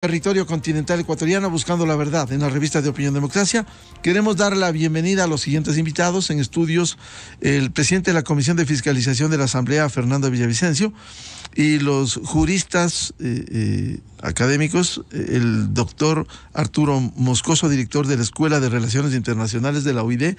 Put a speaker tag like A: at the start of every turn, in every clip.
A: Territorio continental ecuatoriano buscando la verdad en la revista de Opinión Democracia. Queremos dar la bienvenida a los siguientes invitados. En estudios, el presidente de la Comisión de Fiscalización de la Asamblea, Fernando Villavicencio, y los juristas académicos, el doctor Arturo Moscoso, director de la Escuela de Relaciones Internacionales de la UID,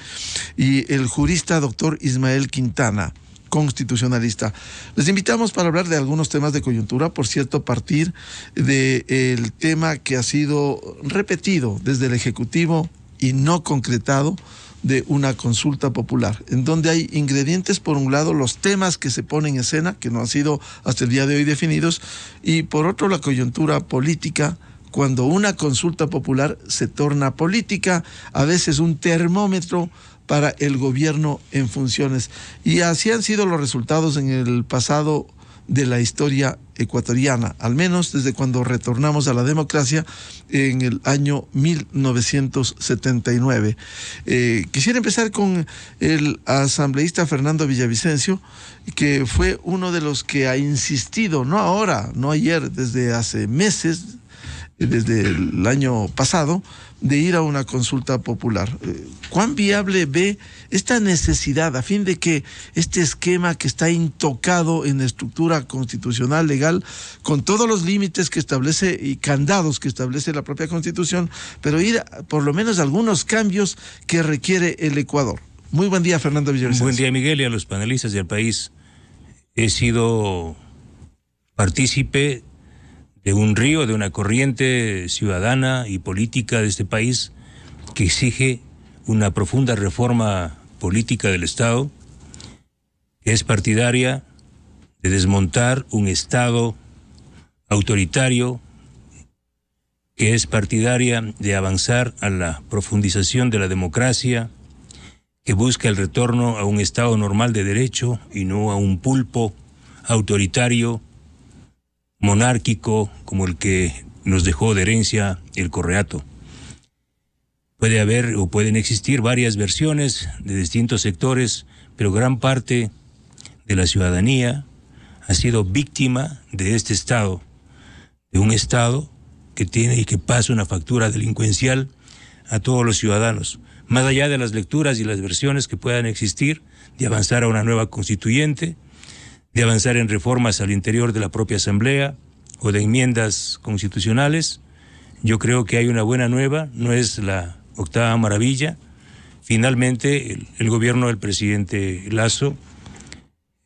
A: y el jurista doctor Ismael Quintana, constitucionalista. Les invitamos para hablar de algunos temas de coyuntura, por cierto, a partir del tema que ha sido repetido desde el Ejecutivo y no concretado de una consulta popular, en donde hay ingredientes, por un lado, los temas que se ponen en escena, que no han sido hasta el día de hoy definidos, y por otro, la coyuntura política, cuando una consulta popular se torna política, a veces un termómetro para el gobierno en funciones. Y así han sido los resultados en el pasado de la historia ecuatoriana, al menos desde cuando retornamos a la democracia en el año 1979. Quisiera empezar con el asambleísta Fernando Villavicencio, que fue uno de los que ha insistido, no ahora, no ayer, desde hace meses, desde el año pasado, de ir a una consulta popular. ¿Cuán viable ve esta necesidad a fin de que este esquema que está intocado en la estructura constitucional legal, con todos los límites que establece y candados que establece la propia Constitución, pero ir por lo menos a algunos cambios que requiere el Ecuador? Muy buen día, Fernando Villavicencio.
B: Buen día, Miguel, y a los panelistas del país. He sido partícipe de un río, de una corriente ciudadana y política de este país que exige una profunda reforma política del Estado, que es partidaria de desmontar un Estado autoritario, que es partidaria de avanzar a la profundización de la democracia, que busca el retorno a un Estado normal de derecho y no a un pulpo autoritario, monárquico, como el que nos dejó de herencia el Correato. Puede haber o pueden existir varias versiones de distintos sectores, pero gran parte de la ciudadanía ha sido víctima de este Estado, de un Estado que tiene y que pasa una factura delincuencial a todos los ciudadanos, más allá de las lecturas y las versiones que puedan existir, de avanzar a una nueva constituyente, de avanzar en reformas al interior de la propia Asamblea o de enmiendas constitucionales. Yo creo que hay una buena nueva, no es la octava maravilla. Finalmente, el gobierno del presidente Lasso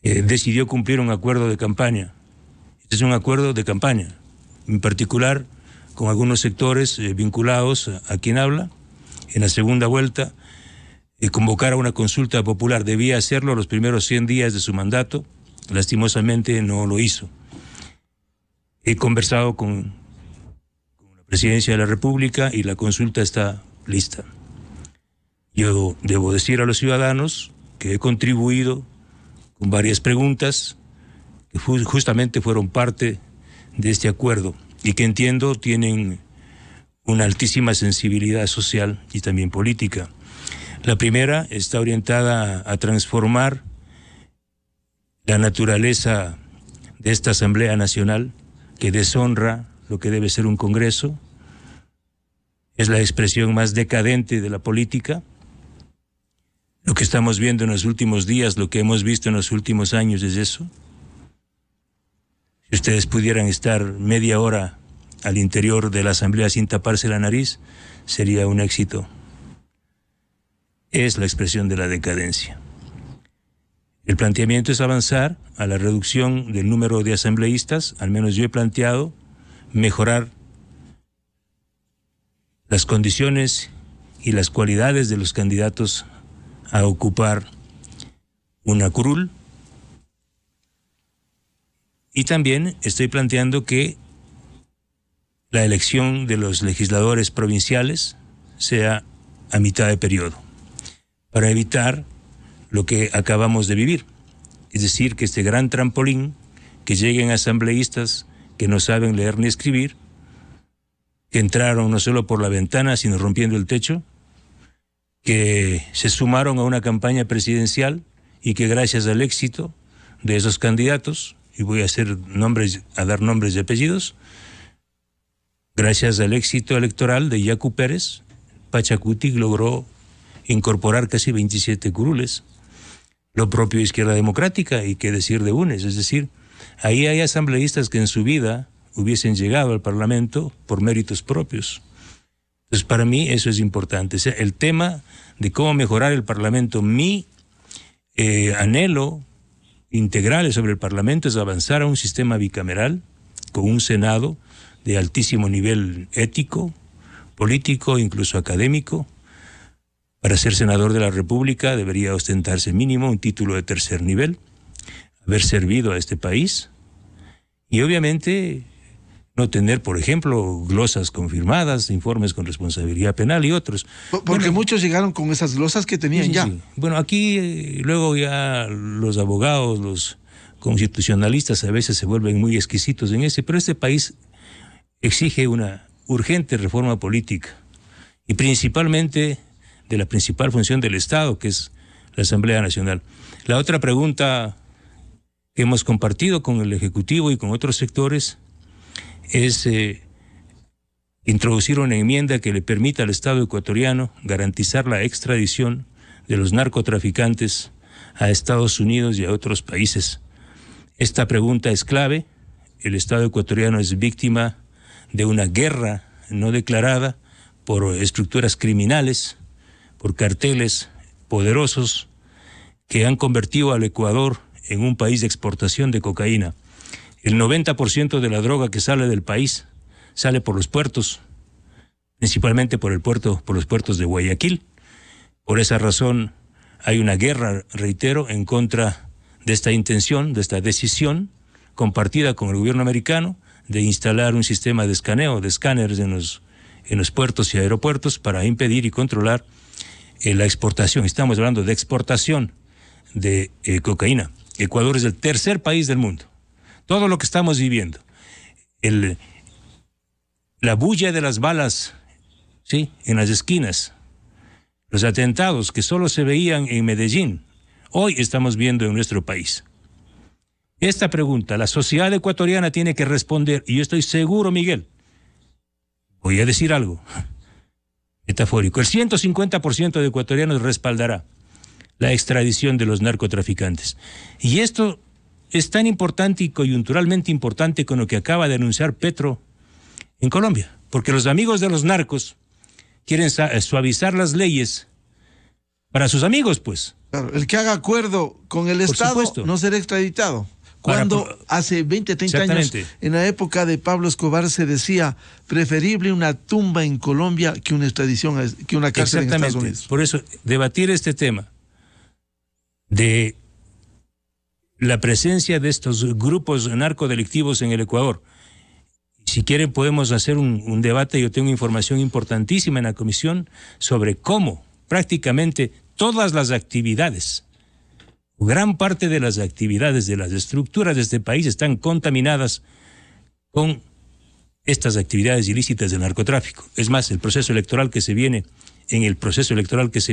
B: decidió cumplir un acuerdo de campaña. Este es un acuerdo de campaña, en particular con algunos sectores vinculados a quien habla. En la segunda vuelta, convocar a una consulta popular. Debía hacerlo los primeros 100 días de su mandato. Lastimosamente no lo hizo. He conversado con la Presidencia de la República y la consulta está lista. Yo debo decir a los ciudadanos que he contribuido con varias preguntas que justamente fueron parte de este acuerdo y que entiendo tienen una altísima sensibilidad social y también política. La primera está orientada a transformar la naturaleza de esta Asamblea Nacional, que deshonra lo que debe ser un Congreso, es la expresión más decadente de la política. Lo que estamos viendo en los últimos días, lo que hemos visto en los últimos años es eso. Si ustedes pudieran estar media hora al interior de la Asamblea sin taparse la nariz, sería un éxito. Es la expresión de la decadencia. El planteamiento es avanzar a la reducción del número de asambleístas, al menos yo he planteado mejorar las condiciones y las cualidades de los candidatos a ocupar una curul. Y también estoy planteando que la elección de los legisladores provinciales sea a mitad de periodo, para evitar lo que acabamos de vivir, es decir, que este gran trampolín, que lleguen asambleístas que no saben leer ni escribir, que entraron no solo por la ventana, sino rompiendo el techo, que se sumaron a una campaña presidencial y que gracias al éxito de esos candidatos, y voy a dar nombres y apellidos, gracias al éxito electoral de Yacu Pérez, Pachacuti logró incorporar casi 27 curules. Lo propio Izquierda Democrática, y qué decir de UNES. Es decir, ahí hay asambleístas que en su vida hubiesen llegado al Parlamento por méritos propios. Entonces, para mí eso es importante. O sea, el tema de cómo mejorar el Parlamento, mi anhelo integral sobre el Parlamento es avanzar a un sistema bicameral con un Senado de altísimo nivel ético, político, incluso académico. Para ser senador de la República debería ostentarse mínimo un título de tercer nivel, haber servido a este país y obviamente no tener, por ejemplo, glosas confirmadas, informes con responsabilidad penal y otros.
A: Porque muchos llegaron con esas glosas que tenían ya.
B: Sí. Bueno, aquí luego ya los abogados, los constitucionalistas a veces se vuelven muy exquisitos en ese, pero este país exige una urgente reforma política y principalmente de la principal función del Estado, que es la Asamblea Nacional. La otra pregunta que hemos compartido con el Ejecutivo y con otros sectores es introducir una enmienda que le permita al Estado ecuatoriano garantizar la extradición de los narcotraficantes a Estados Unidos y a otros países. Esta pregunta es clave. El Estado ecuatoriano es víctima de una guerra no declarada por estructuras criminales, por carteles poderosos que han convertido al Ecuador en un país de exportación de cocaína. El 90% de la droga que sale del país sale por los puertos, principalmente por los puertos de Guayaquil. Por esa razón hay una guerra, reitero, en contra de esta intención, de esta decisión compartida con el gobierno americano de instalar un sistema de escaneo, de escáneres en los puertos y aeropuertos para impedir y controlar la exportación. Estamos hablando de exportación de cocaína. Ecuador es el tercer país del mundo. Todo lo que estamos viviendo, la bulla de las balas, ¿sí?, en las esquinas, los atentados que solo se veían en Medellín, hoy estamos viendo en nuestro país. Esta pregunta la sociedad ecuatoriana tiene que responder, y yo estoy seguro, Miguel, voy a decir algo metafórico, el 150% de ecuatorianos respaldará la extradición de los narcotraficantes. Y esto es tan importante y coyunturalmente importante con lo que acaba de anunciar Petro en Colombia, porque los amigos de los narcos quieren suavizar las leyes para sus amigos, pues.
A: Claro, el que haga acuerdo con el Estado no será extraditado. Cuando hace 20, 30 años, en la época de Pablo Escobar, se decía preferible una tumba en Colombia que una extradición, que una cárcel en Estados Unidos.
B: Por eso, debatir este tema de la presencia de estos grupos narcodelictivos en el Ecuador. Si quieren podemos hacer un debate. Yo tengo información importantísima en la comisión sobre cómo prácticamente todas las actividades, gran parte de las actividades de las estructuras de este país están contaminadas con estas actividades ilícitas del narcotráfico. Es más, en el proceso electoral que se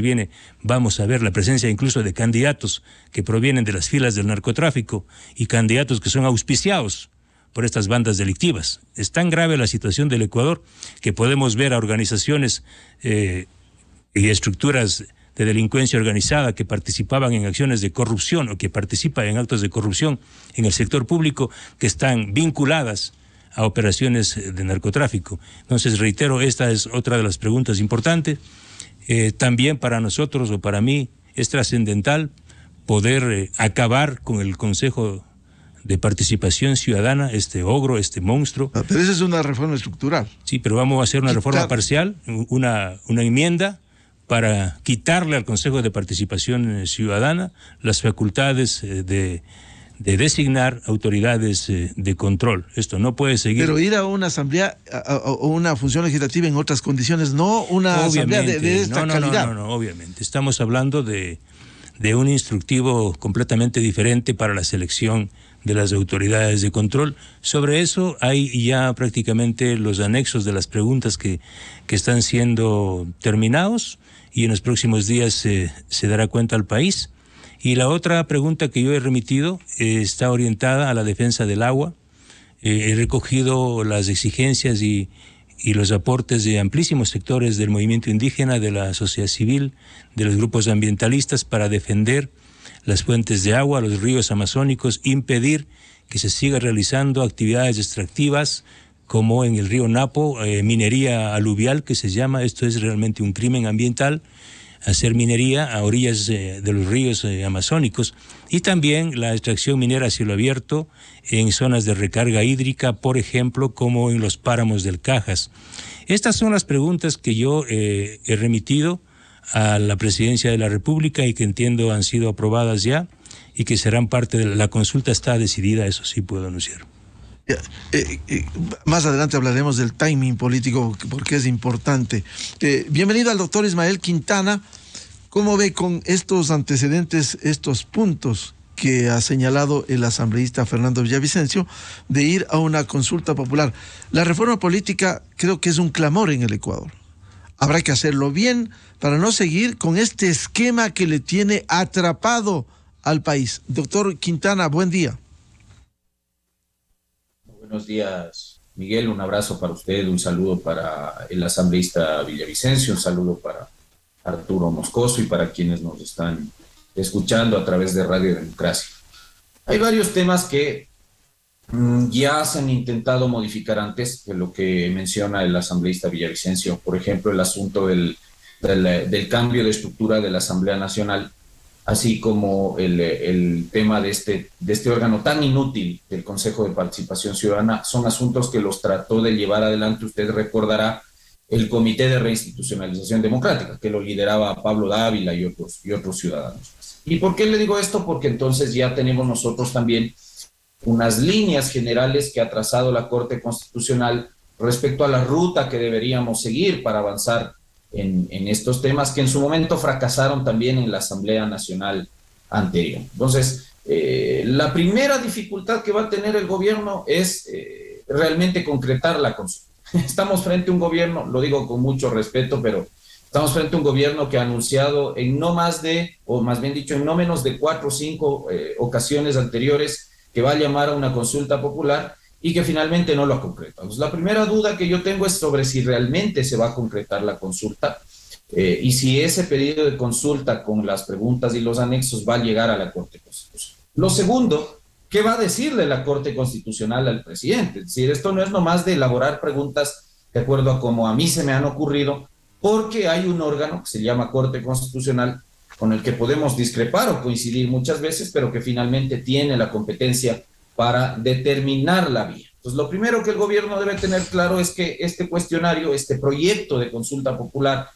B: viene, vamos a ver la presencia incluso de candidatos que provienen de las filas del narcotráfico y candidatos que son auspiciados por estas bandas delictivas. Es tan grave la situación del Ecuador que podemos ver a organizaciones y estructuras de delincuencia organizada que participaban en acciones de corrupción o que participan en actos de corrupción en el sector público que están vinculadas a operaciones de narcotráfico. Entonces, reitero, esta es otra de las preguntas importantes. También para nosotros o para mí es trascendental poder acabar con el Consejo de Participación Ciudadana, este ogro, este monstruo.
A: Pero esa es una reforma estructural.
B: Sí, pero vamos a hacer una reforma parcial, una enmienda para quitarle al Consejo de Participación Ciudadana las facultades de designar autoridades de control. Esto no puede seguir.
A: Pero ir a una asamblea o una función legislativa en otras condiciones, no una asamblea de esta calidad.
B: No, obviamente. Estamos hablando de un instructivo completamente diferente para la selección de las autoridades de control. Sobre eso hay ya prácticamente los anexos de las preguntas que están siendo terminados y en los próximos días se dará cuenta al país. Y la otra pregunta que yo he remitido está orientada a la defensa del agua. He recogido las exigencias y y los aportes de amplísimos sectores del movimiento indígena, de la sociedad civil, de los grupos ambientalistas para defender las fuentes de agua, los ríos amazónicos, impedir que se siga realizando actividades extractivas como en el río Napo, minería aluvial que se llama. Esto es realmente un crimen ambiental, hacer minería a orillas de los ríos amazónicos, y también la extracción minera a cielo abierto en zonas de recarga hídrica, por ejemplo, como en los páramos del Cajas. Estas son las preguntas que yo he remitido a la Presidencia de la República y que entiendo han sido aprobadas ya y que serán parte de la consulta. Está decidida, eso sí puedo anunciar.
A: Más adelante hablaremos del timing político porque es importante. Bienvenido al doctor Ismael Quintana. ¿Cómo ve con estos antecedentes, estos puntos que ha señalado el asambleísta Fernando Villavicencio de ir a una consulta popular? La reforma política creo que es un clamor en el Ecuador. Habrá que hacerlo bien para no seguir con este esquema que le tiene atrapado al país. Doctor Quintana, buen día.
C: Buenos días, Miguel. Un abrazo para usted, un saludo para el asambleísta Villavicencio, un saludo para Arturo Moscoso y para quienes nos están escuchando a través de Radio Democracia. Hay varios temas que ya se han intentado modificar antes de lo que menciona el asambleísta Villavicencio. Por ejemplo, el asunto del cambio de estructura de la Asamblea Nacional, así como el tema de este órgano tan inútil del Consejo de Participación Ciudadana. Son asuntos que los trató de llevar adelante, usted recordará, el Comité de Reinstitucionalización Democrática, que lo lideraba Pablo Dávila y otros ciudadanos. ¿Y por qué le digo esto? Porque entonces ya tenemos nosotros también unas líneas generales que ha trazado la Corte Constitucional respecto a la ruta que deberíamos seguir para avanzar en estos temas que en su momento fracasaron también en la Asamblea Nacional anterior. Entonces, la primera dificultad que va a tener el gobierno es realmente concretar la consulta. Estamos frente a un gobierno, lo digo con mucho respeto, pero estamos frente a un gobierno que ha anunciado en no más de, o más bien dicho, en no menos de 4 o 5 ocasiones anteriores que va a llamar a una consulta popular y que finalmente no lo ha concretado. Pues la primera duda que yo tengo es sobre si realmente se va a concretar la consulta y si ese pedido de consulta con las preguntas y los anexos va a llegar a la Corte Constitucional. Lo segundo, ¿qué va a decirle la Corte Constitucional al presidente? Es decir, esto no es nomás de elaborar preguntas de acuerdo a como a mí se me han ocurrido, porque hay un órgano que se llama Corte Constitucional con el que podemos discrepar o coincidir muchas veces, pero que finalmente tiene la competencia para determinar la vía. Entonces, lo primero que el gobierno debe tener claro es que este cuestionario, este proyecto de consulta popular,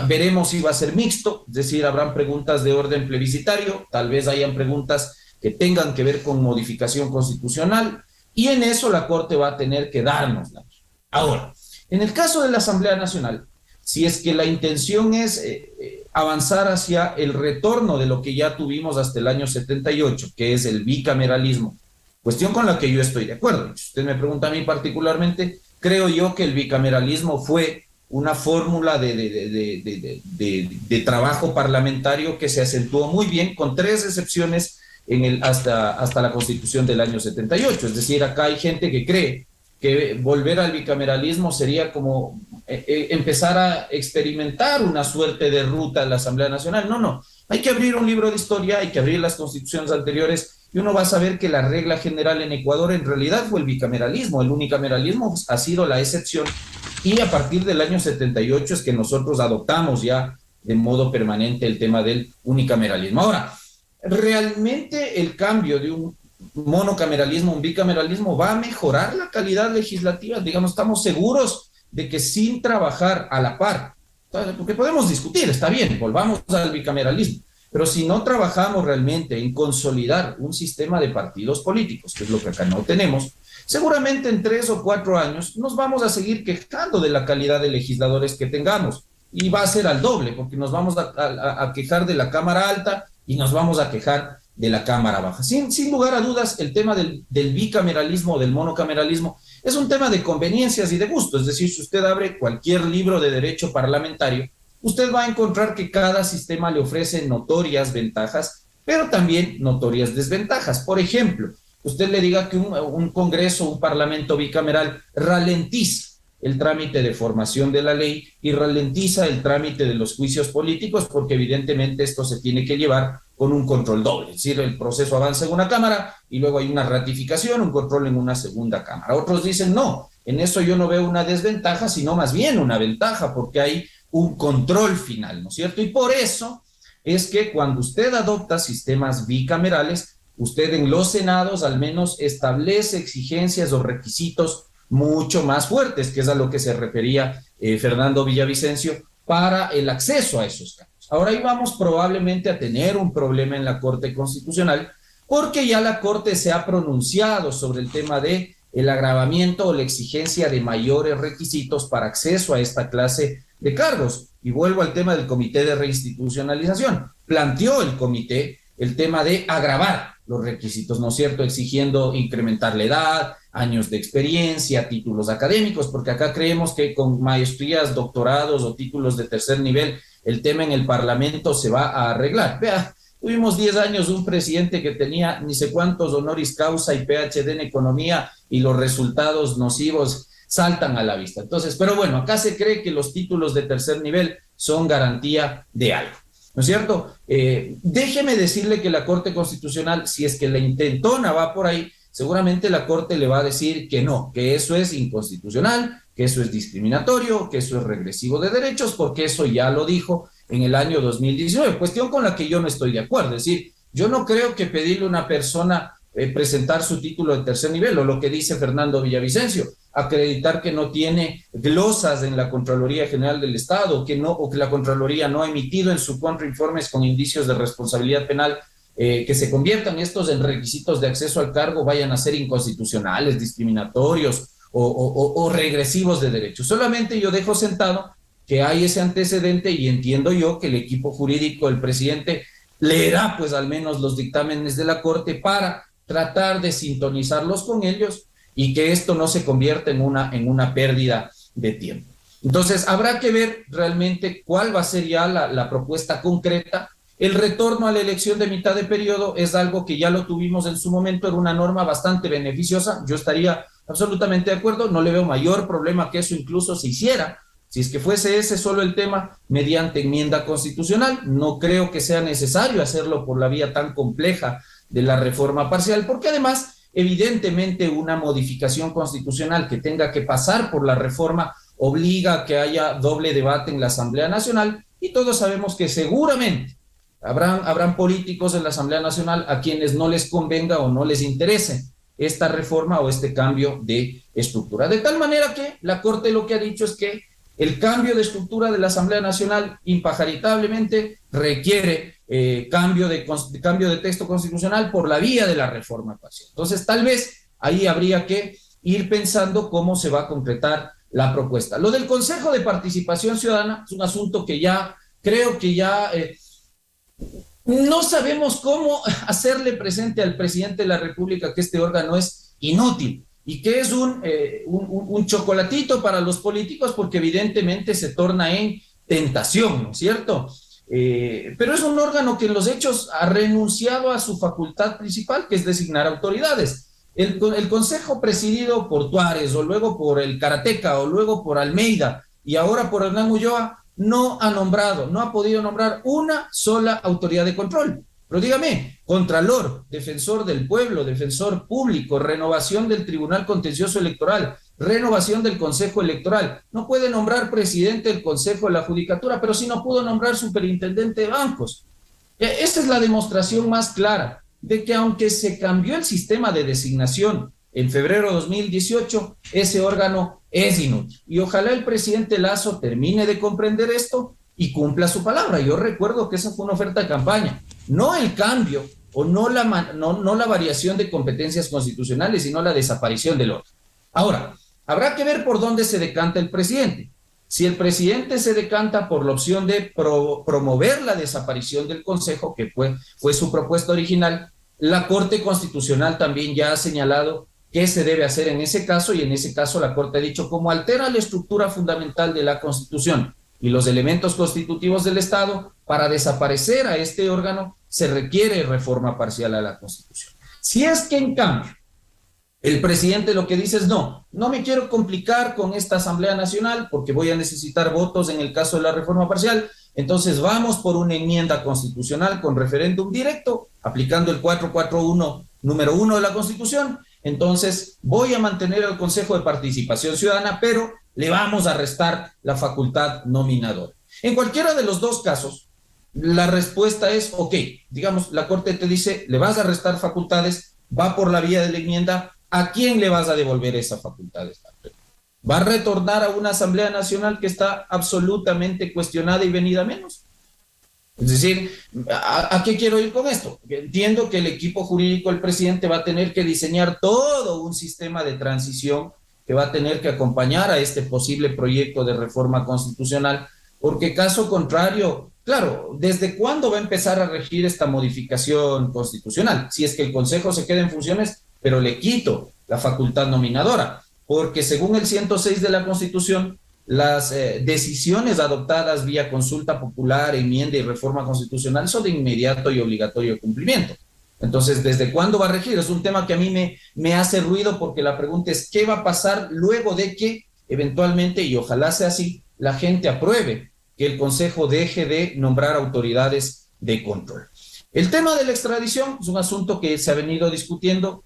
C: veremos si va a ser mixto, es decir, habrán preguntas de orden plebiscitario, tal vez hayan preguntas que tengan que ver con modificación constitucional, y en eso la Corte va a tener que darnos la vía. Ahora, en el caso de la Asamblea Nacional, si es que la intención es avanzar hacia el retorno de lo que ya tuvimos hasta el año 78, que es el bicameralismo, cuestión con la que yo estoy de acuerdo. Si usted me pregunta a mí particularmente, creo yo que el bicameralismo fue una fórmula de trabajo parlamentario que se acentuó muy bien, con 3 excepciones hasta la Constitución del año 78. Es decir, acá hay gente que cree que volver al bicameralismo sería como empezar a experimentar una suerte de ruta en la Asamblea Nacional. No, hay que abrir un libro de historia, hay que abrir las constituciones anteriores y uno va a saber que la regla general en Ecuador en realidad fue el bicameralismo. El unicameralismo ha sido la excepción y a partir del año 78 es que nosotros adoptamos ya de modo permanente el tema del unicameralismo. Ahora, realmente el cambio de un monocameralismo a un bicameralismo va a mejorar la calidad legislativa. Digamos, estamos seguros de que sin trabajar a la par, porque podemos discutir, está bien, volvamos al bicameralismo, pero si no trabajamos realmente en consolidar un sistema de partidos políticos, que es lo que acá no tenemos, seguramente en 3 o 4 años nos vamos a seguir quejando de la calidad de legisladores que tengamos, y va a ser al doble, porque nos vamos a quejar de la Cámara Alta y nos vamos a quejar de la Cámara Baja. Sin lugar a dudas, el tema del bicameralismo o del monocameralismo es un tema de conveniencias y de gusto. Es decir, si usted abre cualquier libro de derecho parlamentario, usted va a encontrar que cada sistema le ofrece notorias ventajas, pero también notorias desventajas. Por ejemplo, usted le diga que un Congreso, un Parlamento bicameral ralentiza el trámite de formación de la ley y ralentiza el trámite de los juicios políticos, porque evidentemente esto se tiene que llevar con un control doble, es decir, el proceso avanza en una cámara y luego hay una ratificación, un control en una segunda cámara. Otros dicen, no, en eso yo no veo una desventaja, sino más bien una ventaja, porque hay un control final, ¿no es cierto? Y por eso es que cuando usted adopta sistemas bicamerales, usted en los senados al menos establece exigencias o requisitos mucho más fuertes, que es a lo que se refería Fernando Villavicencio, para el acceso a esos cargos. Ahora ahí vamos probablemente a tener un problema en la Corte Constitucional, porque ya la Corte se ha pronunciado sobre el tema de el agravamiento o la exigencia de mayores requisitos para acceso a esta clase de cargos. Y vuelvo al tema del Comité de Reinstitucionalización. Planteó el comité el tema de agravar los requisitos, ¿no es cierto?, exigiendo incrementar la edad, años de experiencia, títulos académicos, porque acá creemos que con maestrías, doctorados o títulos de tercer nivel, el tema en el Parlamento se va a arreglar. Vea, tuvimos 10 años un presidente que tenía ni sé cuántos honoris causa y PhD en economía y los resultados nocivos saltan a la vista. Entonces, pero bueno, acá se cree que los títulos de tercer nivel son garantía de algo, ¿no es cierto? Déjeme decirle que la Corte Constitucional, si es que la intentona va por ahí, seguramente la Corte le va a decir que no, que eso es inconstitucional, que eso es discriminatorio, que eso es regresivo de derechos, porque eso ya lo dijo en el año 2019, cuestión con la que yo no estoy de acuerdo. Es decir, yo no creo que pedirle a una persona presentar su título de tercer nivel, o lo que dice Fernando Villavicencio, acreditar que no tiene glosas en la Contraloría General del Estado, o que la Contraloría no ha emitido en su contra informes con indicios de responsabilidad penal, que se conviertan estos en requisitos de acceso al cargo, vayan a ser inconstitucionales, discriminatorios o regresivos de derechos. Solamente yo dejo sentado que hay ese antecedente y entiendo yo que el equipo jurídico del presidente leerá pues al menos los dictámenes de la Corte para tratar de sintonizarlos con ellos y que esto no se convierta en una pérdida de tiempo. Entonces habrá que ver realmente cuál va a ser ya la propuesta concreta. El retorno a la elección de mitad de periodo es algo que ya lo tuvimos en su momento, era una norma bastante beneficiosa, yo estaría absolutamente de acuerdo, no le veo mayor problema que eso incluso se hiciera, si es que fuese ese solo el tema, mediante enmienda constitucional. No creo que sea necesario hacerlo por la vía tan compleja de la reforma parcial, porque además, evidentemente, una modificación constitucional que tenga que pasar por la reforma obliga a que haya doble debate en la Asamblea Nacional, y todos sabemos que seguramente habrán políticos en la Asamblea Nacional a quienes no les convenga o no les interese esta reforma o este cambio de estructura. De tal manera que la Corte lo que ha dicho es que el cambio de estructura de la Asamblea Nacional impajaritablemente requiere cambio de texto constitucional por la vía de la reforma parcial. Entonces, tal vez ahí habría que ir pensando cómo se va a concretar la propuesta. Lo del Consejo de Participación Ciudadana es un asunto que ya creo que ya no sabemos cómo hacerle presente al presidente de la República que este órgano es inútil y que es un chocolatito para los políticos, porque evidentemente se torna en tentación, ¿no es cierto? Pero es un órgano que en los hechos ha renunciado a su facultad principal, que es designar autoridades. El Consejo presidido por Tuárez, o luego por el Karateka, o luego por Almeida, y ahora por Hernán Ulloa, no ha podido nombrar una sola autoridad de control. Pero dígame, Contralor, Defensor del Pueblo, Defensor Público, renovación del Tribunal Contencioso Electoral, renovación del Consejo Electoral. No puede nombrar presidente del Consejo de la Judicatura, pero sí no pudo nombrar superintendente de bancos. Esta es la demostración más clara de que aunque se cambió el sistema de designación en febrero de 2018, ese órgano es inútil. Y ojalá el presidente Lasso termine de comprender esto y cumpla su palabra. Yo recuerdo que esa fue una oferta de campaña, no el cambio o no la variación de competencias constitucionales, sino la desaparición del órgano. Ahora, habrá que ver por dónde se decanta el presidente. Si el presidente se decanta por la opción de promover la desaparición del Consejo, que fue su propuesta original, la Corte Constitucional también ya ha señalado qué se debe hacer en ese caso, y en ese caso la Corte ha dicho, como altera la estructura fundamental de la Constitución y los elementos constitutivos del Estado, para desaparecer a este órgano se requiere reforma parcial a la Constitución. Si es que en cambio El presidente lo que dice es no me quiero complicar con esta Asamblea Nacional porque voy a necesitar votos en el caso de la reforma parcial, entonces vamos por una enmienda constitucional con referéndum directo, aplicando el 441 número 1 de la Constitución. Entonces voy a mantener el Consejo de Participación Ciudadana, pero le vamos a restar la facultad nominadora. En cualquiera de los dos casos, la respuesta es, ok, digamos, la Corte te dice, le vas a restar facultades, va por la vía de la enmienda. ¿A quién le vas a devolver esa facultad? ¿Va a retornar a una Asamblea Nacional que está absolutamente cuestionada y venida menos? Es decir, ¿a qué quiero ir con esto? Entiendo que el equipo jurídico del presidente va a tener que diseñar todo un sistema de transición que va a tener que acompañar a este posible proyecto de reforma constitucional, porque caso contrario, claro, ¿desde cuándo va a empezar a regir esta modificación constitucional? Si es que el Consejo se queda en funciones, pero le quito la facultad nominadora, porque según el 106 de la Constitución, las decisiones adoptadas vía consulta popular, enmienda y reforma constitucional son de inmediato y obligatorio cumplimiento. Entonces, ¿desde cuándo va a regir? Es un tema que a mí me hace ruido, porque la pregunta es, ¿qué va a pasar luego de que eventualmente, y ojalá sea así, la gente apruebe que el Consejo deje de nombrar autoridades de control? El tema de la extradición es un asunto que se ha venido discutiendo,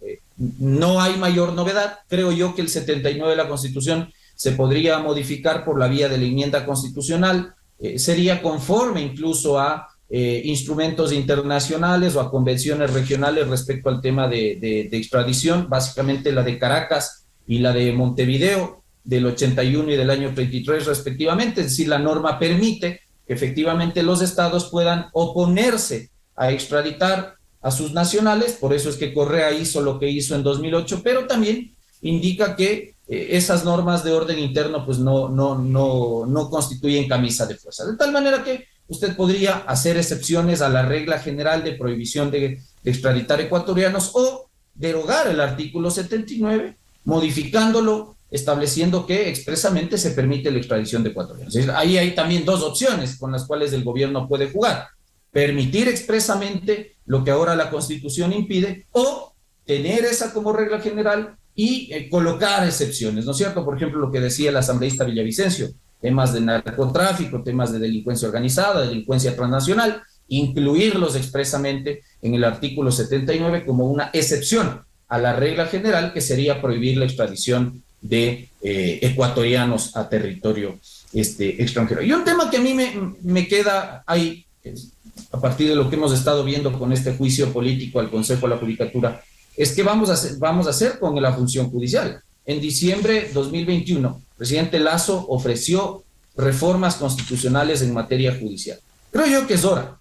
C: no hay mayor novedad. Creo yo que el 79 de la Constitución se podría modificar por la vía de la enmienda constitucional, sería conforme incluso a instrumentos internacionales o a convenciones regionales respecto al tema de extradición, básicamente la de Caracas y la de Montevideo del 81 y del año 33 respectivamente. Es decir, la norma permite que efectivamente los estados puedan oponerse a extraditar a sus nacionales. Por eso es que Correa hizo lo que hizo en 2008, pero también indica que esas normas de orden interno pues no constituyen camisa de fuerza, de tal manera que usted podría hacer excepciones a la regla general de prohibición de extraditar ecuatorianos, o derogar el artículo 79, modificándolo, estableciendo que expresamente se permite la extradición de ecuatorianos. Ahí hay también dos opciones con las cuales el gobierno puede jugar: permitir expresamente lo que ahora la Constitución impide, o tener esa como regla general y colocar excepciones, ¿no es cierto? Por ejemplo, lo que decía el asambleísta Villavicencio, temas de narcotráfico, temas de delincuencia organizada, delincuencia transnacional, incluirlos expresamente en el artículo 79 como una excepción a la regla general, que sería prohibir la extradición de ecuatorianos a territorio extranjero. Y un tema que a mí me queda ahí, a partir de lo que hemos estado viendo con este juicio político al Consejo de la Judicatura, es que vamos a hacer con la función judicial. En diciembre de 2021, el presidente Lasso ofreció reformas constitucionales en materia judicial. Creo yo que es hora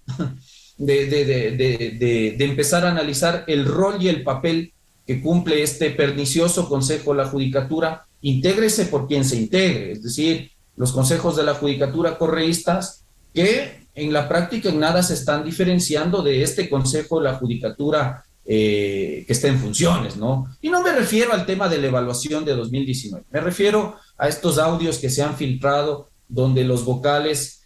C: de empezar a analizar el rol y el papel que cumple este pernicioso Consejo de la Judicatura. Intégrese por quien se integre, es decir, los consejos de la Judicatura correístas, que en la práctica en nada se están diferenciando de este Consejo de la Judicatura que está en funciones, ¿no? Y no me refiero al tema de la evaluación de 2019, me refiero a estos audios que se han filtrado donde los vocales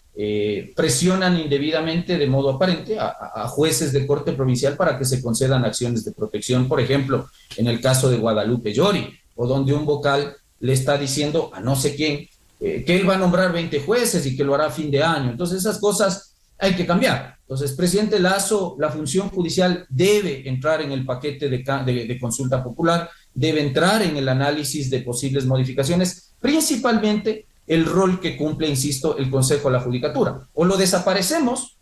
C: presionan indebidamente, de modo aparente, a jueces de corte provincial para que se concedan acciones de protección, por ejemplo, en el caso de Guadalupe Llori, o donde un vocal le está diciendo a no sé quién que él va a nombrar 20 jueces y que lo hará a fin de año. Entonces esas cosas hay que cambiar. Entonces, presidente Lasso, la función judicial debe entrar en el paquete de consulta popular, debe entrar en el análisis de posibles modificaciones, principalmente el rol que cumple, insisto, el Consejo de la Judicatura. O lo desaparecemos,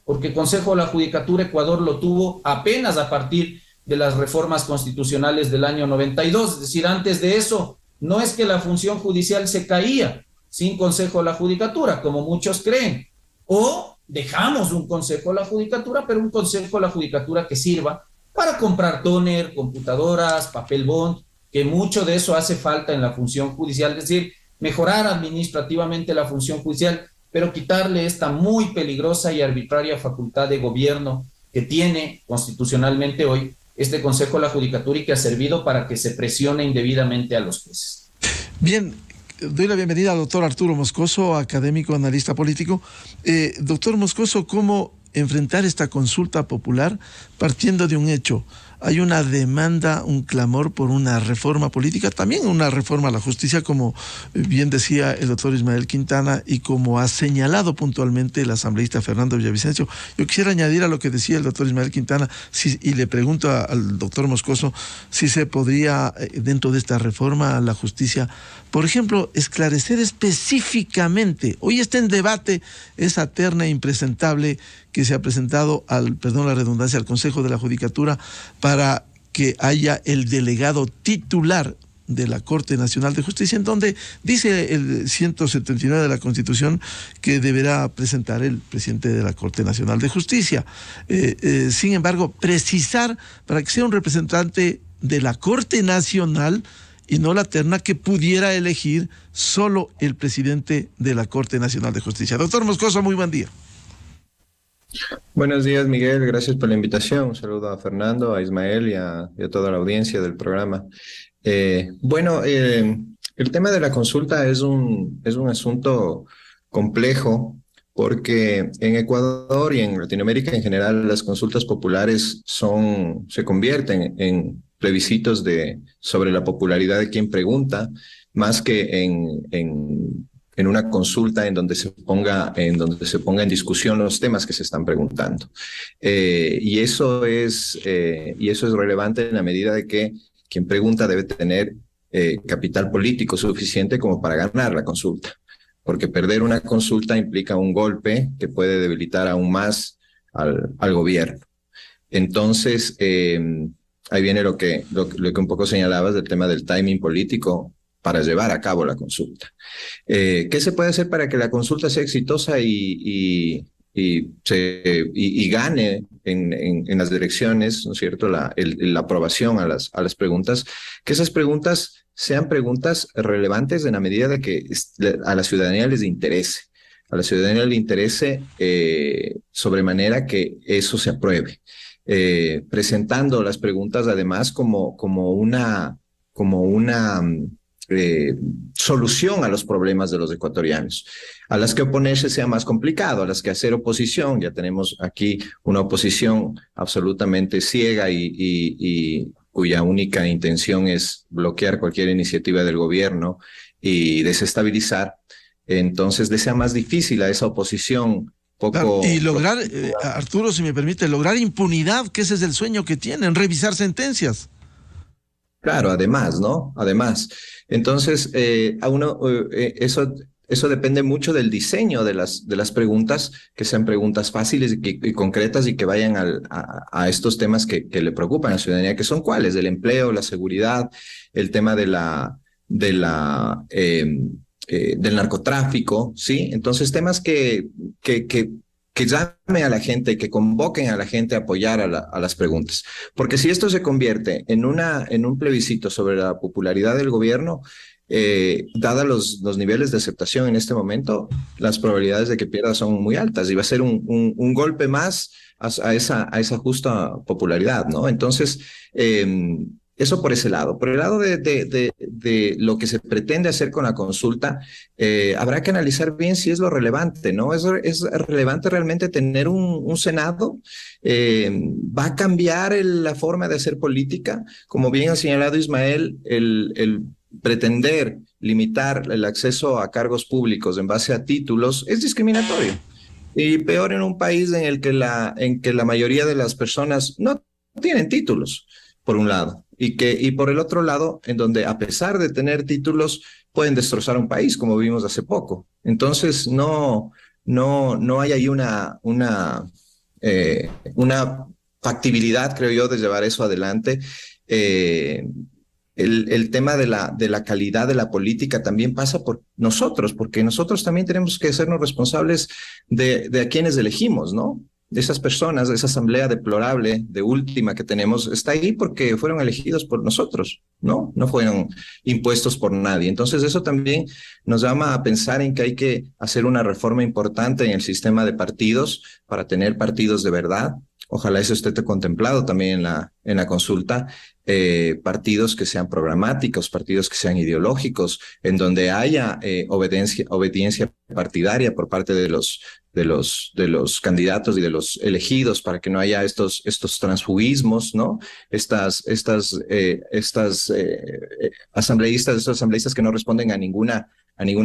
C: porque el Consejo de la Judicatura Ecuador lo tuvo apenas a partir de las reformas constitucionales del año 92, es decir, antes de eso, no es que la función judicial se caía sin Consejo de la Judicatura, como muchos creen, o dejamos un Consejo de la Judicatura, pero un Consejo de la Judicatura que sirva para comprar tóner, computadoras, papel bond, que mucho de eso hace falta en la función judicial, es decir, mejorar administrativamente la función judicial, pero quitarle esta muy peligrosa y arbitraria facultad de gobierno que tiene constitucionalmente hoy este Consejo de la Judicatura y que ha servido para que se presione indebidamente a los jueces.
A: Bien, doy la bienvenida al doctor Arturo Moscoso, académico, analista político. Doctor Moscoso, ¿cómo enfrentar esta consulta popular partiendo de un hecho? hay una demanda, un clamor por una reforma política, también una reforma a la justicia, como bien decía el doctor Ismael Quintana y como ha señalado puntualmente el asambleísta Fernando Villavicencio. Yo quisiera añadir a lo que decía el doctor Ismael Quintana, y le pregunto al doctor Moscoso si se podría, dentro de esta reforma a la justicia, por ejemplo, esclarecer específicamente, hoy está en debate esa terna impresentable que se ha presentado perdón la redundancia, al Consejo de la Judicatura para que haya el delegado titular de la Corte Nacional de Justicia, en donde dice el 179 de la Constitución que deberá presentar el presidente de la Corte Nacional de Justicia. Sin embargo, precisar para que sea un representante de la Corte Nacional y no la terna que pudiera elegir solo el presidente de la Corte Nacional de Justicia. Doctor Moscoso, muy buen día.
D: Buenos días, Miguel. Gracias por la invitación. Un saludo a Fernando, a Ismael y a toda la audiencia del programa. El tema de la consulta es un asunto complejo porque en Ecuador y en Latinoamérica en general las consultas populares se convierten en plebiscitos sobre la popularidad de quien pregunta, más que en una consulta en donde se ponga en discusión los temas que se están preguntando. Y eso es relevante en la medida de que quien pregunta debe tener capital político suficiente como para ganar la consulta, porque perder una consulta implica un golpe que puede debilitar aún más al gobierno. Entonces, ahí viene lo que un poco señalabas del tema del timing político para llevar a cabo la consulta. ¿Qué se puede hacer para que la consulta sea exitosa y gane en las elecciones, ¿no es cierto?, la aprobación a las preguntas? Que esas preguntas sean preguntas relevantes en la medida de que a la ciudadanía les interese. A la ciudadanía le interese sobremanera que eso se apruebe. Presentando las preguntas además como una solución a los problemas de los ecuatorianos. A las que oponerse sea más complicado, a las que hacer oposición, ya tenemos aquí una oposición absolutamente ciega y cuya única intención es bloquear cualquier iniciativa del gobierno y desestabilizar. Entonces le sea más difícil a esa oposición
A: Claro, y lograr, Arturo, si me permite, lograr impunidad, que ese es el sueño que tienen, revisar sentencias.
D: Claro, además, ¿no? Además. Entonces, eso depende mucho del diseño de las preguntas, que sean preguntas fáciles y concretas y que vayan a estos temas que le preocupan a la ciudadanía, que son cuáles: el empleo, la seguridad, el tema del narcotráfico, ¿sí? Entonces, temas que llame a la gente, que convoquen a la gente a apoyar a las preguntas. Porque si esto se convierte en un plebiscito sobre la popularidad del gobierno, dada los niveles de aceptación en este momento, las probabilidades de que pierda son muy altas y va a ser un golpe más a esa justa popularidad, ¿no? Entonces, eso por ese lado. Por el lado de lo que se pretende hacer con la consulta, habrá que analizar bien si es lo relevante, ¿no? ¿Es relevante realmente tener un Senado? ¿Va a cambiar la forma de hacer política? Como bien ha señalado Ismael, el pretender limitar el acceso a cargos públicos en base a títulos es discriminatorio. Y peor en un país en que la mayoría de las personas no tienen títulos, por un lado. Y por el otro lado, en donde a pesar de tener títulos, pueden destrozar un país, como vimos hace poco. Entonces, no hay ahí una factibilidad, creo yo, de llevar eso adelante. El tema de la calidad de la política también pasa por nosotros, porque nosotros también tenemos que hacernos responsables de a quienes elegimos, ¿no? De esas personas, de esa asamblea deplorable, de última que tenemos, está ahí porque fueron elegidos por nosotros, ¿no? No fueron impuestos por nadie. Entonces eso también nos llama a pensar en que hay que hacer una reforma importante en el sistema de partidos para tener partidos de verdad. Ojalá eso esté contemplado también en la consulta. Partidos que sean programáticos, partidos que sean ideológicos, en donde haya obediencia partidaria por parte de los candidatos y de los elegidos para que no haya estos transfugismos, ¿no? Estos asambleístas que no responden a ninguna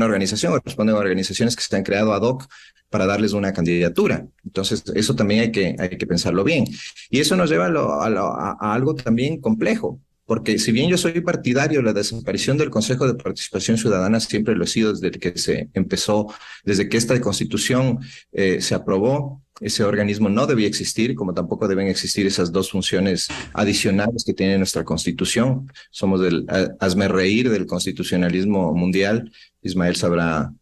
D: organización, responden a organizaciones que se han creado ad hoc para darles una candidatura. Entonces, eso también hay que pensarlo bien. Y eso nos lleva a algo también complejo, porque si bien yo soy partidario de la desaparición del Consejo de Participación Ciudadana, siempre lo he sido desde que se empezó, desde que esta Constitución se aprobó. Ese organismo no debía existir, como tampoco deben existir esas dos funciones adicionales que tiene nuestra Constitución. Somos del hazmerreír del constitucionalismo mundial. Ismael sabrá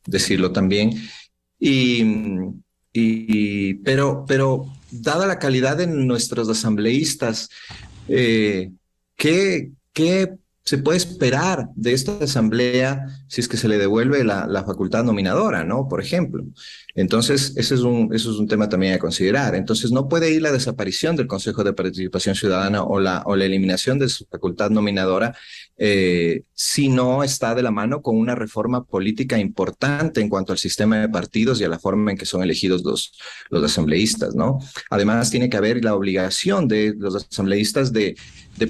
D: decirlo también. Pero dada la calidad de nuestros asambleístas, ¿qué se puede esperar de esta asamblea si es que se le devuelve la facultad nominadora, ¿no? Por ejemplo. Entonces, eso es un tema también a considerar. Entonces, no puede ir la desaparición del Consejo de Participación Ciudadana o la eliminación de su facultad nominadora si no está de la mano con una reforma política importante en cuanto al sistema de partidos y a la forma en que son elegidos los asambleístas, ¿no? Además, tiene que haber la obligación de los asambleístas de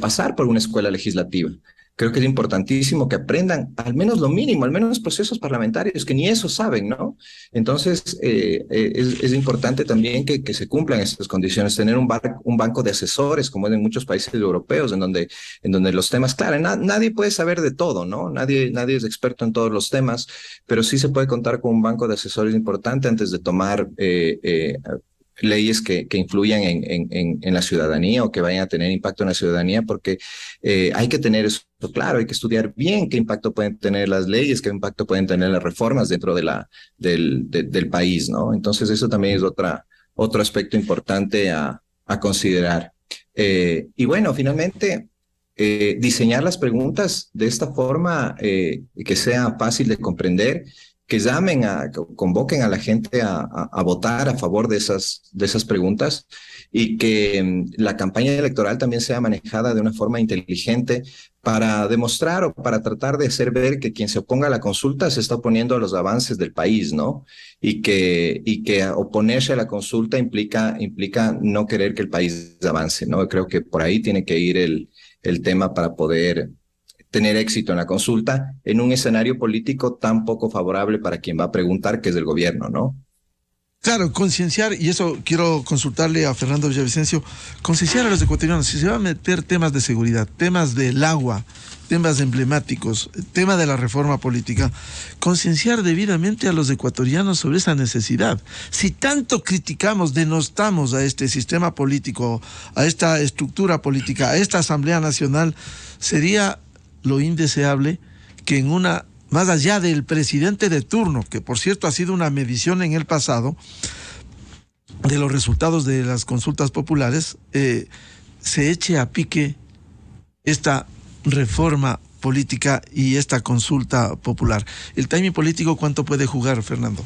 D: pasar por una escuela legislativa. Creo que es importantísimo que aprendan al menos lo mínimo, al menos procesos parlamentarios, que ni eso saben, ¿no? Entonces, es importante también que se cumplan estas condiciones, tener un banco de asesores, como es en muchos países europeos, en donde los temas, claro, nadie puede saber de todo, ¿no? Nadie es experto en todos los temas, pero sí se puede contar con un banco de asesores importante antes de tomar leyes que influyan en la ciudadanía o que vayan a tener impacto en la ciudadanía, porque hay que tener eso claro, hay que estudiar bien qué impacto pueden tener las leyes, qué impacto pueden tener las reformas dentro del país, ¿no? Entonces eso también es otro aspecto importante a considerar. Y bueno, finalmente, diseñar las preguntas de esta forma que sea fácil de comprender, que convoquen a la gente a votar a favor de esas preguntas y que la campaña electoral también sea manejada de una forma inteligente para demostrar o para tratar de hacer ver que quien se oponga a la consulta se está oponiendo a los avances del país, ¿no? Y que oponerse a la consulta implica no querer que el país avance, ¿no? Creo que por ahí tiene que ir el tema para poder tener éxito en la consulta en un escenario político tan poco favorable para quien va a preguntar, que es el gobierno, ¿no?
A: Claro, concienciar, y eso quiero consultarle a Fernando Villavicencio, concienciar a los ecuatorianos, si se va a meter temas de seguridad, temas del agua, temas emblemáticos, tema de la reforma política, concienciar debidamente a los ecuatorianos sobre esa necesidad. Si tanto criticamos, denostamos a este sistema político, a esta estructura política, a esta Asamblea Nacional, sería lo indeseable que más allá del presidente de turno, que por cierto ha sido una medición en el pasado de los resultados de las consultas populares, se eche a pique esta reforma política y esta consulta popular. ¿El timing político cuánto puede jugar, Fernando?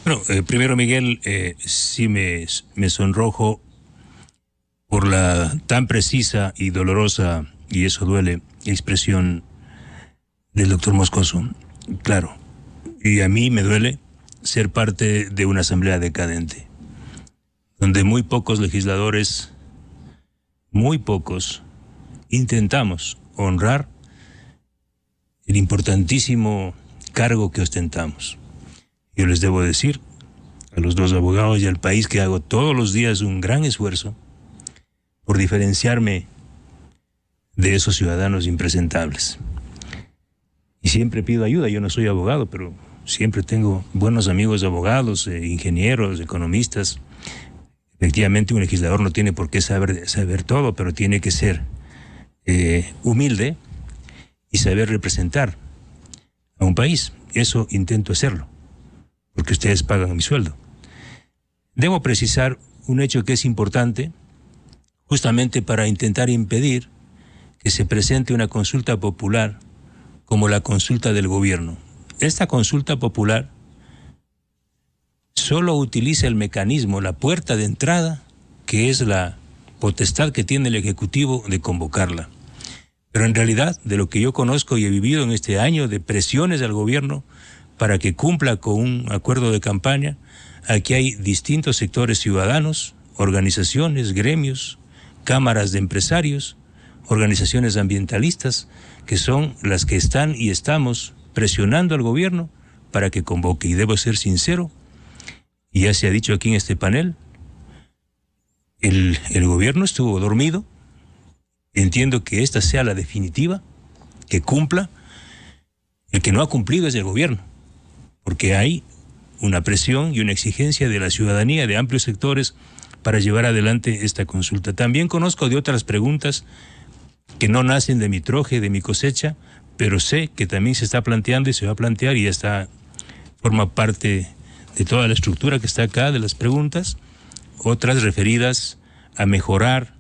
B: Bueno, primero, Miguel, sí me sonrojo por la tan precisa y dolorosa, y eso duele, expresión del doctor Moscoso. Claro, y a mí me duele ser parte de una asamblea decadente, donde muy pocos legisladores, muy pocos, intentamos honrar el importantísimo cargo que ostentamos. Yo les debo decir a los dos abogados y al país que hago todos los días un gran esfuerzo por diferenciarme de esos ciudadanos impresentables. Y siempre pido ayuda. Yo no soy abogado, pero siempre tengo buenos amigos abogados, ingenieros, economistas. Efectivamente, un legislador no tiene por qué saber todo, pero tiene que ser humilde y saber representar a un país. Eso intento hacerlo, porque ustedes pagan mi sueldo. Debo precisar un hecho que es importante, justamente para intentar impedir que se presente una consulta popular como la consulta del gobierno. Esta consulta popular solo utiliza el mecanismo, la puerta de entrada, que es la potestad que tiene el Ejecutivo de convocarla. Pero en realidad, de lo que yo conozco y he vivido en este año de presiones al gobierno, para que cumpla con un acuerdo de campaña. Aquí hay distintos sectores ciudadanos, organizaciones, gremios, cámaras de empresarios, organizaciones ambientalistas, que son las que están y estamos presionando al gobierno para que convoque. Y debo ser sincero, y ya se ha dicho aquí en este panel, el gobierno estuvo dormido. Entiendo que esta sea la definitiva, que cumpla. El que no ha cumplido es el gobierno, porque hay una presión y una exigencia de la ciudadanía, de amplios sectores, para llevar adelante esta consulta. También conozco de otras preguntas que no nacen de mi troje, de mi cosecha, pero sé que también se está planteando y se va a plantear, y ya forma parte de toda la estructura que está acá de las preguntas, otras referidas a mejorar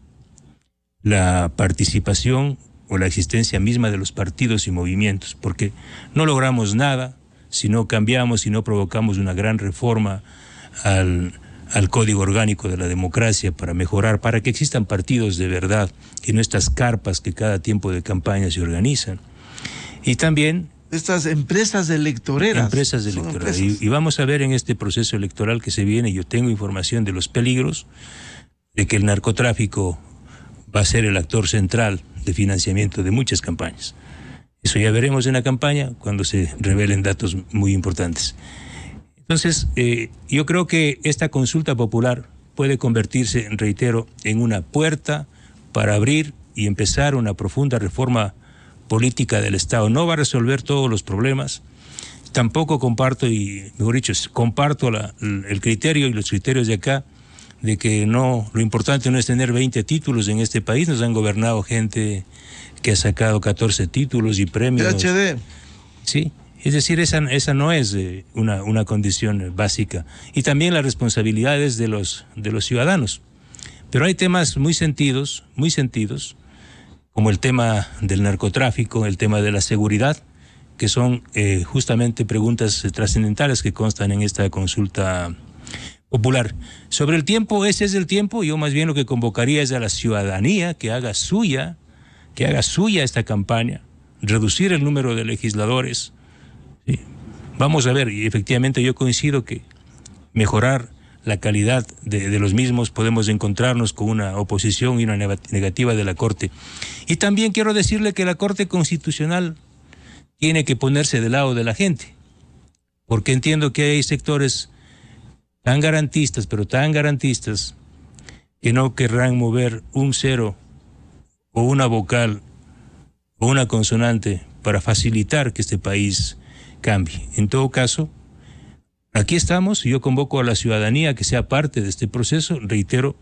B: la participación o la existencia misma de los partidos y movimientos, porque no logramos nada si no cambiamos, si no provocamos una gran reforma al código orgánico de la democracia para mejorar, para que existan partidos de verdad y no estas carpas que cada tiempo de campaña se organizan. Y también
A: estas empresas electoreras.
B: Empresas electorales. Y vamos a ver en este proceso electoral que se viene, yo tengo información de los peligros, de que el narcotráfico va a ser el actor central de financiamiento de muchas campañas. Eso ya veremos en la campaña cuando se revelen datos muy importantes. Entonces, yo creo que esta consulta popular puede convertirse, reitero, en una puerta para abrir y empezar una profunda reforma política del Estado. No va a resolver todos los problemas. Tampoco comparto, y mejor dicho, comparto el criterio y los criterios de acá, de que no, lo importante no es tener 20 títulos en este país. Nos han gobernado gente que ha sacado 14 títulos y premios.
A: PhD.
B: Sí, es decir, esa no es una condición básica. Y también las responsabilidades de los ciudadanos. Pero hay temas muy sentidos, como el tema del narcotráfico, el tema de la seguridad, que son justamente preguntas trascendentales que constan en esta consulta popular. Sobre el tiempo, ese es el tiempo. Yo más bien lo que convocaría es a la ciudadanía que haga suya esta campaña, reducir el número de legisladores. Sí. Vamos a ver, y efectivamente yo coincido que mejorar la calidad de los mismos, podemos encontrarnos con una oposición y una negativa de la Corte. Y también quiero decirle que la Corte Constitucional tiene que ponerse del lado de la gente, porque entiendo que hay sectores tan garantistas, pero tan garantistas, que no querrán mover un cero o una vocal o una consonante para facilitar que este país cambie. En todo caso, aquí estamos, y yo convoco a la ciudadanía que sea parte de este proceso. Reitero,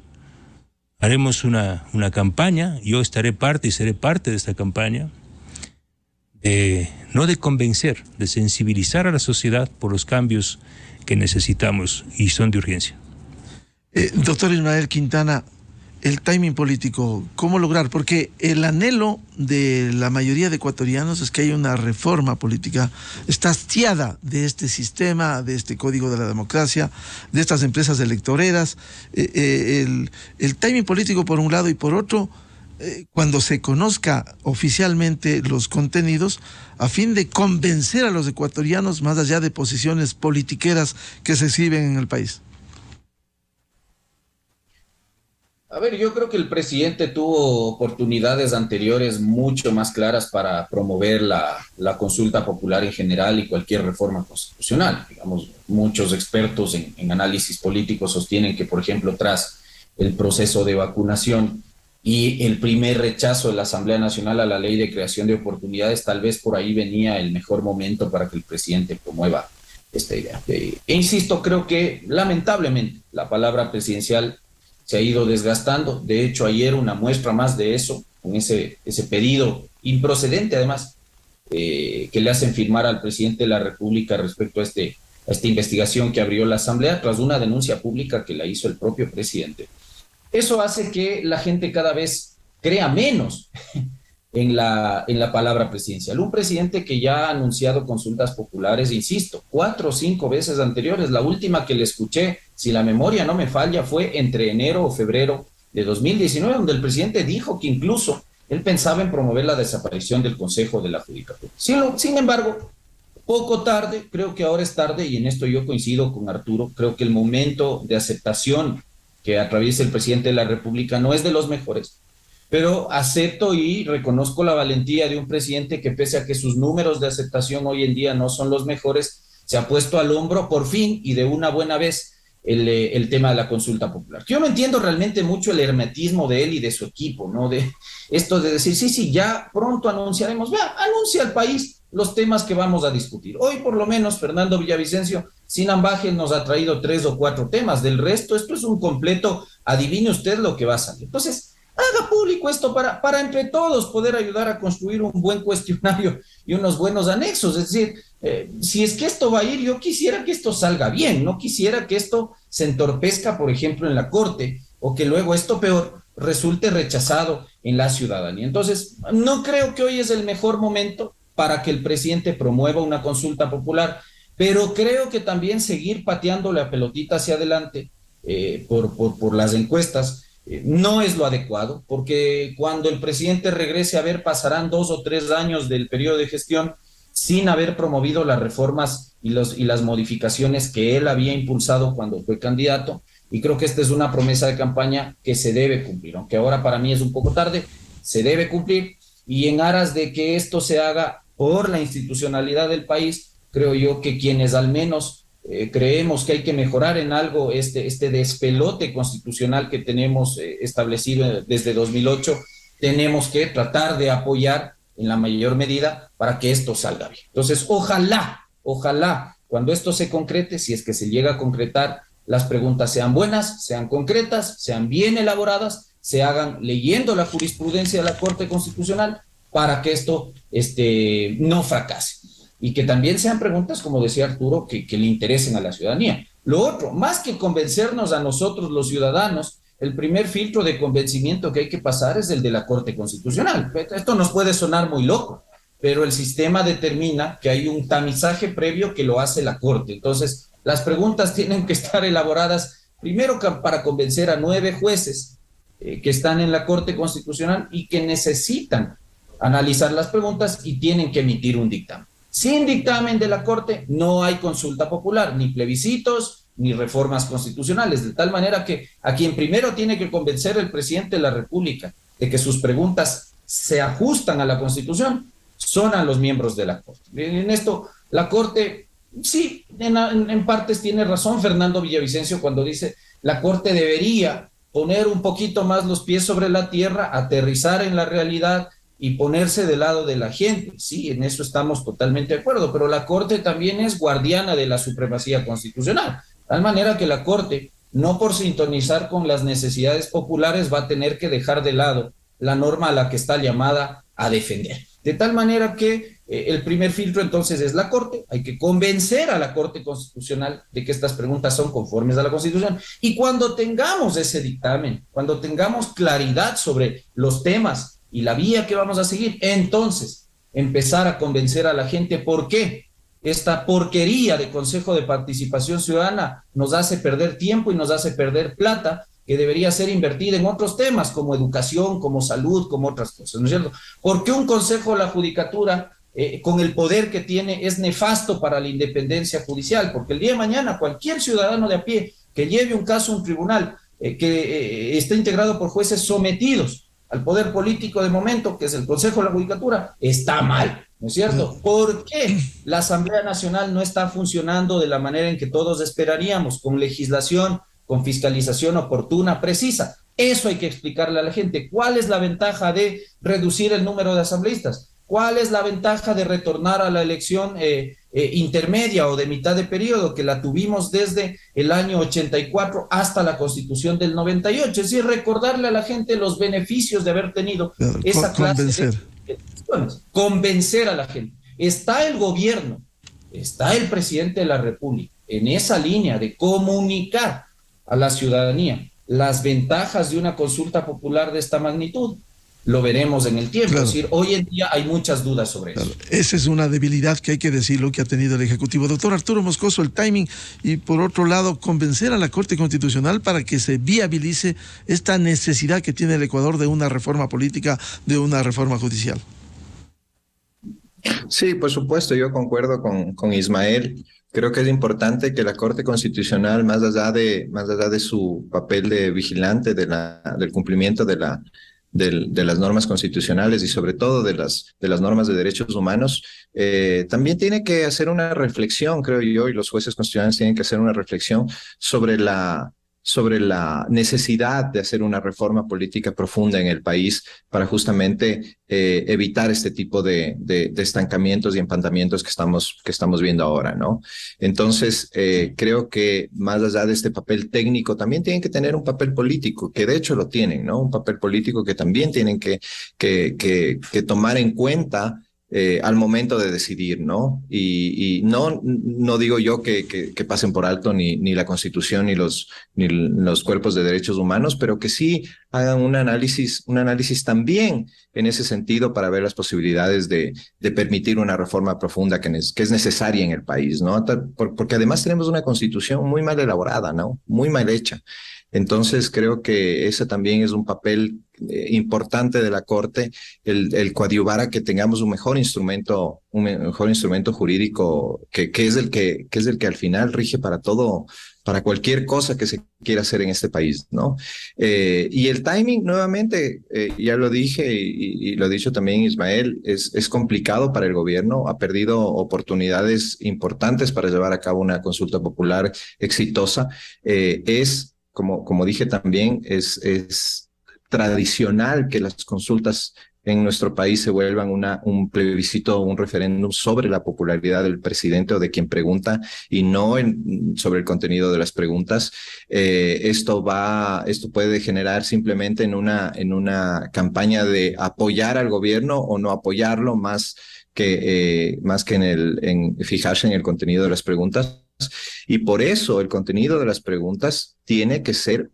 B: haremos una campaña, yo estaré parte y seré parte de esta campaña, no de convencer, de sensibilizar a la sociedad por los cambios que necesitamos y son de urgencia.
A: Doctor Ismael Quintana, el timing político, ¿cómo lograr? Porque el anhelo de la mayoría de ecuatorianos es que haya una reforma política. Está hastiada de este sistema, de este código de la democracia, de estas empresas electoreras. El timing político por un lado, y por otro, cuando se conozca oficialmente los contenidos, a fin de convencer a los ecuatorianos más allá de posiciones politiqueras que se exhiben en el país.
C: A ver, yo creo que el presidente tuvo oportunidades anteriores mucho más claras para promover la consulta popular en general y cualquier reforma constitucional. Digamos, muchos expertos en análisis político sostienen que, por ejemplo, tras el proceso de vacunación y el primer rechazo de la Asamblea Nacional a la ley de creación de oportunidades, tal vez por ahí venía el mejor momento para que el presidente promueva esta idea. E insisto, creo que lamentablemente la palabra presidencial se ha ido desgastando. De hecho, ayer una muestra más de eso, con ese pedido improcedente además, que le hacen firmar al presidente de la República respecto a esta investigación que abrió la Asamblea tras una denuncia pública que la hizo el propio presidente. Eso hace que la gente cada vez crea menos en la palabra presidencial. Un presidente que ya ha anunciado consultas populares, insisto, 4 o 5 veces anteriores. La última que le escuché, si la memoria no me falla, fue entre enero o febrero de 2019, donde el presidente dijo que incluso él pensaba en promover la desaparición del Consejo de la Judicatura. Sin embargo, poco tarde, creo que ahora es tarde, y en esto yo coincido con Arturo. Creo que el momento de aceptación que atraviesa el presidente de la República no es de los mejores, pero acepto y reconozco la valentía de un presidente que, pese a que sus números de aceptación hoy en día no son los mejores, se ha puesto al hombro por fin y de una buena vez el tema de la consulta popular. Yo no entiendo realmente mucho el hermetismo de él y de su equipo, ¿no? De esto de decir, sí, ya pronto anunciaremos. Vea, anuncia al país los temas que vamos a discutir. Hoy, por lo menos, Fernando Villavicencio, sin ambaje, nos ha traído 3 o 4 temas. Del resto, esto es un completo, adivine usted lo que va a salir. Entonces, haga público esto para entre todos poder ayudar a construir un buen cuestionario y unos buenos anexos. Es decir, si es que esto va a ir, yo quisiera que esto salga bien, no quisiera que esto se entorpezca, por ejemplo, en la Corte, o que luego esto peor resulte rechazado en la ciudadanía. Entonces, no creo que hoy es el mejor momento para que el presidente promueva una consulta popular, pero creo que también seguir pateando la pelotita hacia adelante por las encuestas no es lo adecuado, porque cuando el presidente regrese, a ver, pasarán 2 o 3 años del periodo de gestión sin haber promovido las reformas y las modificaciones que él había impulsado cuando fue candidato, y creo que esta es una promesa de campaña que se debe cumplir, aunque ahora para mí es un poco tarde, se debe cumplir, y en aras de que esto se haga por la institucionalidad del país, creo yo que quienes al menos creemos que hay que mejorar en algo este despelote constitucional que tenemos establecido desde 2008, tenemos que tratar de apoyar en la mayor medida para que esto salga bien. Entonces, ojalá, cuando esto se concrete, si es que se llega a concretar, las preguntas sean buenas, sean concretas, sean bien elaboradas, se hagan leyendo la jurisprudencia de la Corte Constitucional para que esto no fracase. Y que también sean preguntas, como decía Arturo, que le interesen a la ciudadanía. Lo otro, más que convencernos a nosotros los ciudadanos, el primer filtro de convencimiento que hay que pasar es el de la Corte Constitucional. Esto nos puede sonar muy loco, pero el sistema determina que hay un tamizaje previo que lo hace la Corte. Entonces, las preguntas tienen que estar elaboradas primero para convencer a 9 jueces que están en la Corte Constitucional y que necesitan analizar las preguntas y tienen que emitir un dictamen. Sin dictamen de la Corte no hay consulta popular, ni plebiscitos, ni reformas constitucionales, de tal manera que a quien primero tiene que convencer el presidente de la República de que sus preguntas se ajustan a la Constitución son a los miembros de la Corte. En esto, la Corte, sí, en partes tiene razón Fernando Villavicencio cuando dice la Corte debería poner un poquito más los pies sobre la tierra, aterrizar en la realidad y ponerse del lado de la gente. Sí, en eso estamos totalmente de acuerdo, pero la Corte también es guardiana de la supremacía constitucional, de tal manera que la Corte, no por sintonizar con las necesidades populares, va a tener que dejar de lado la norma a la que está llamada a defender. De tal manera que el primer filtro entonces es la Corte, hay que convencer a la Corte Constitucional de que estas preguntas son conformes a la Constitución, y cuando tengamos ese dictamen, cuando tengamos claridad sobre los temas y la vía que vamos a seguir, entonces empezar a convencer a la gente por qué esta porquería de Consejo de Participación Ciudadana nos hace perder tiempo y nos hace perder plata que debería ser invertida en otros temas como educación, como salud, como otras cosas, ¿no es cierto? Porque un Consejo de la Judicatura con el poder que tiene es nefasto para la independencia judicial, porque el día de mañana cualquier ciudadano de a pie que lleve un caso a un tribunal que esté integrado por jueces sometidos al poder político de momento, que es el Consejo de la Judicatura, está mal, ¿no es cierto? ¿Por qué la Asamblea Nacional no está funcionando de la manera en que todos esperaríamos, con legislación, con fiscalización oportuna, precisa? Eso hay que explicarle a la gente. ¿Cuál es la ventaja de reducir el número de asambleístas? ¿Cuál es la ventaja de retornar a la elección intermedia o de mitad de periodo, que la tuvimos desde el año 84 hasta la Constitución del 98? Es decir, recordarle a la gente los beneficios de haber tenido esa clase de convencer a la gente. Está el gobierno, está el presidente de la República en esa línea de comunicar a la ciudadanía las ventajas de una consulta popular de esta magnitud. Lo veremos en el tiempo. Claro. Es decir, hoy en día hay muchas dudas sobre eso.
A: Esa es una debilidad que hay que decirlo que ha tenido el Ejecutivo. Doctor Arturo Moscoso, el timing y por otro lado convencer a la Corte Constitucional para que se viabilice esta necesidad que tiene el Ecuador de una reforma política, de una reforma judicial.
D: Sí, por supuesto, yo concuerdo con Ismael. Creo que es importante que la Corte Constitucional, más allá de su papel de vigilante del cumplimiento de las normas constitucionales y sobre todo de las normas de derechos humanos, también tiene que hacer una reflexión, creo yo, y los jueces constitucionales tienen que hacer una reflexión sobre la necesidad de hacer una reforma política profunda en el país para justamente evitar este tipo de estancamientos y empantamientos que estamos viendo ahora, ¿no? Entonces, creo que más allá de este papel técnico, también tienen que tener un papel político, que de hecho lo tienen, ¿no? Un papel político que también tienen que tomar en cuenta al momento de decidir, ¿no? Y no digo yo que pasen por alto ni la Constitución ni los cuerpos de derechos humanos, pero que sí hagan un análisis también en ese sentido para ver las posibilidades de permitir una reforma profunda que es necesaria en el país, ¿no? Porque además tenemos una Constitución muy mal elaborada, ¿no? Muy mal hecha. Entonces creo que ese también es un papel importante de la Corte, el coadyuvar a que tengamos un mejor instrumento jurídico que es el que al final rige para todo, para cualquier cosa que se quiera hacer en este país, ¿no? Y el timing, nuevamente, ya lo dije y lo ha dicho también Ismael, es complicado para el gobierno, ha perdido oportunidades importantes para llevar a cabo una consulta popular exitosa. Como dije también, es tradicional que las consultas en nuestro país se vuelvan un plebiscito, un referéndum sobre la popularidad del presidente o de quien pregunta y no sobre el contenido de las preguntas. Esto puede degenerar simplemente en una campaña de apoyar al gobierno o no apoyarlo más que en fijarse en el contenido de las preguntas. Y por eso el contenido de las preguntas tiene que ser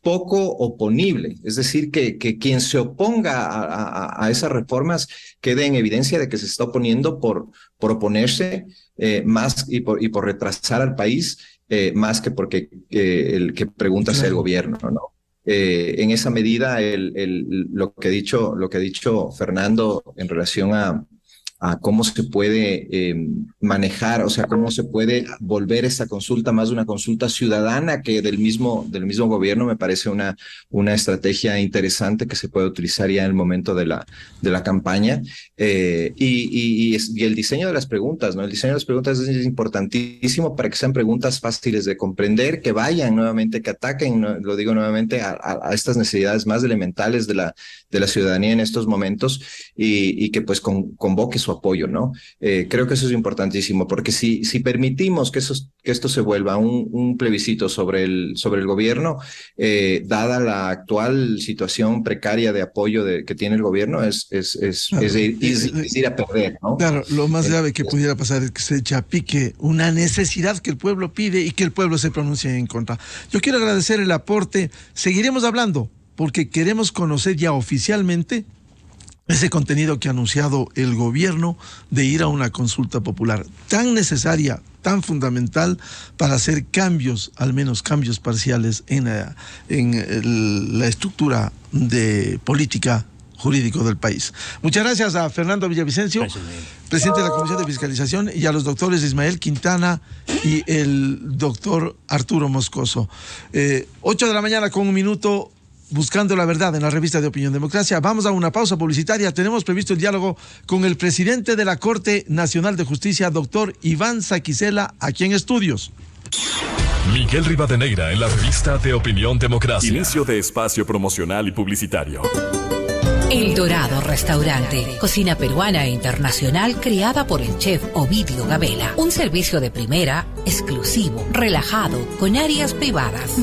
D: poco oponible, es decir, que quien se oponga a esas reformas quede en evidencia de que se está oponiendo por oponerse más y por retrasar al país más que porque el que pregunta sea el gobierno, ¿no? En esa medida, lo que ha dicho Fernando en relación a cómo se puede manejar, o sea, cómo se puede volver esta consulta más una consulta ciudadana que del mismo gobierno, me parece una estrategia interesante que se puede utilizar ya en el momento de la campaña. Y el diseño de las preguntas, ¿no? El diseño de las preguntas es importantísimo para que sean preguntas fáciles de comprender, que vayan nuevamente, que ataquen, lo digo nuevamente, a estas necesidades más elementales de la ciudadanía en estos momentos y que pues convoque su apoyo, ¿no? Creo que eso es importantísimo, porque si permitimos que esto se vuelva un plebiscito sobre el gobierno, dada la actual situación precaria de apoyo que tiene el gobierno, es ir a perder, ¿no?
A: Claro, lo más grave que pudiera pasar es que se eche a pique una necesidad que el pueblo pide y que el pueblo se pronuncie en contra. Yo quiero agradecer el aporte. Seguiremos hablando porque queremos conocer ya oficialmente ese contenido que ha anunciado el gobierno de ir a una consulta popular tan necesaria, tan fundamental para hacer cambios, al menos cambios parciales en la estructura de política jurídico del país. Muchas gracias a Fernando Villavicencio, presidente de la Comisión de Fiscalización, y a los doctores Ismael Quintana y el doctor Arturo Moscoso. 8 de la mañana con un minuto. Buscando la verdad en la revista de Opinión Democracia. Vamos a una pausa publicitaria. Tenemos previsto el diálogo con el presidente de la Corte Nacional de Justicia, doctor Iván Saquicela, aquí en Estudios.
E: Miguel Rivadeneira en la revista de Opinión Democracia. Inicio de espacio promocional y publicitario.
F: El Dorado Restaurante, cocina peruana e internacional creada por el chef Ovidio Gabela. Un servicio de primera, exclusivo, relajado, con áreas privadas.